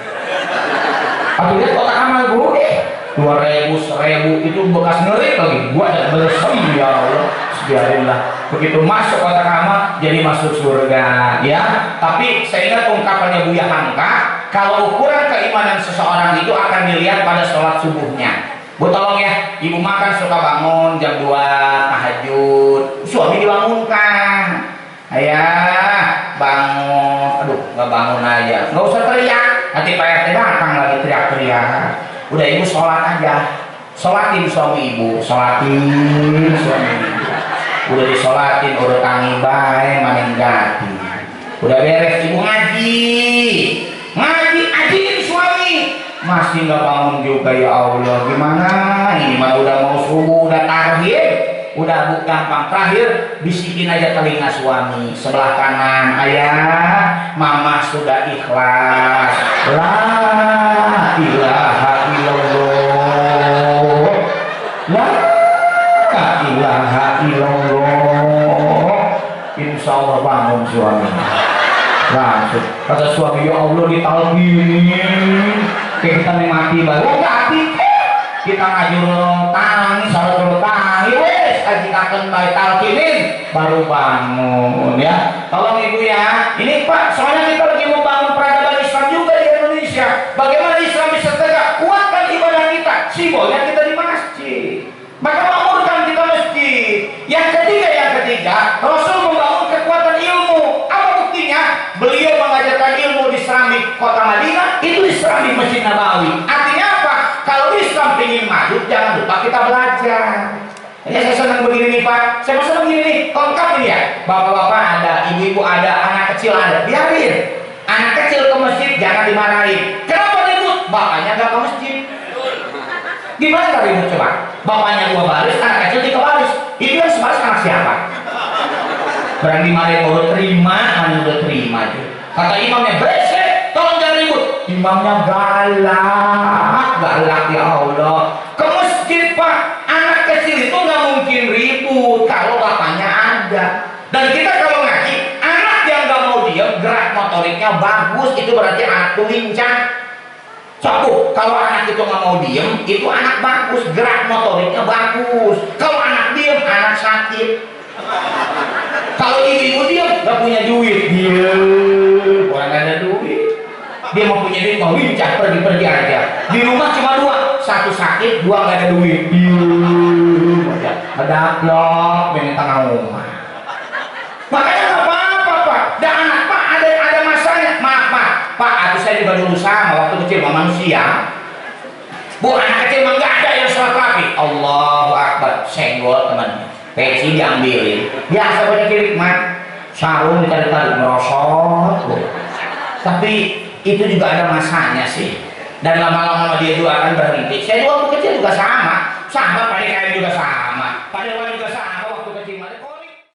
Aku lihat kotak amal Bu, 2.000, 1.000 itu bekas ngerik lagi. Gua ada bersem ya Allah. Biarinlah. Begitu masuk kotak amal jadi masuk surga ya. Tapi saya ingat ungkapannya Buya Hamka, kalau ukuran keimanan seseorang itu akan dilihat pada sholat subuhnya. Bu tolong ya, ibu makan suka bangun jam 2 tahajud, suami dibangunkan. Ayah bangun, aduh nggak bangun aja, nggak usah teriak, nanti Pak RT datang lagi teriak-teriak. Udah ibu sholat aja, sholatin suami ibu, sholatin suami ibu. Udah disolatin, urut tangi bae, maning gati. Udah beres ibu ngaji ajiin suami, masih nggak bangun juga ya Allah. Gimana ini mah udah mau subuh, udah tahir. Udah gampang, terakhir bisikin aja telinga suami sebelah kanan, ayah mama sudah ikhlas, la ilaha illallah, la ilaha illallah. Insya Allah bangun suami langsung kata suami, ya Allah ditalqinin kayak kita mati baru hati kita ngajur tangi salat tangi wes ajikaken bae talqinin baru bangun ya. Tolong ibu ya, ini Pak, soalnya kita lagi mau bangun peradaban Islam juga di Indonesia. Bagaimana Islam bisa tegak? Kuatkan ibadah kita, simbolnya kita di masjid, maka makmurkan kita masjid. Yang ketiga Rasul membangun kekuatan ilmu. Apa buktinya? Beliau mengajarkan ilmu di Serambi kota Madinah, itu di Serambi Masjid Nabawi. Artinya apa? Kalau Islam ingin maju, jangan lupa kita belajar. Ya, saya senang begini nih Pak, saya senang begini nih, lengkap ini ya. Bapak-bapak ada, ibu-ibu ada, anak kecil ada, biarin. Anak kecil ke masjid jangan dimarahin. Kenapa ribut? Bapaknya gak ke masjid. Gimana gak ribut coba? Bapaknya 2 baris, anak kecil 3 baris. Itu yang sebaris anak siapa? Berani marahin urut terima, mana udah terima aja. Kata imamnya, beresek, tolong jangan ribut. Imamnya galak ya Allah. Ke masjid Pak, anak kecil itu nggak mungkin ribut kalau bapaknya ada. Dan kita kalau ngaji, anak yang nggak mau diam, gerak motoriknya bagus, itu berarti anak tuh lincah. Coba kalau anak itu nggak mau diem, itu anak bagus, gerak motoriknya bagus. Kalau anak diem, anak sakit. Kalau ibu-ibu diem, nggak punya duit, diem, orang nggak ada duit. Dia mau punya duit, mau lincah, pergi-pergi aja. Di rumah cuma 2, 1 sakit, 2 nggak ada duit. Diem aja. Kedaplok pengen tengah rumah. Makanya nggak apa-apa pak. Dan anak pak ada masanya. Maaf pak. Aku saya juga dulu sama waktu kecil sama manusia. Bu anak kecil mah nggak ada yang sholat rapi. Allahu Akbar. Senggol teman. Peci diambilin. Biasa banyak kirik mat. Sarung ditarik-tarik merosot. Bu. Tapi itu juga ada masanya sih. Dan lama-lama dia juga akan berhenti. Saya juga waktu kecil juga sama. Pak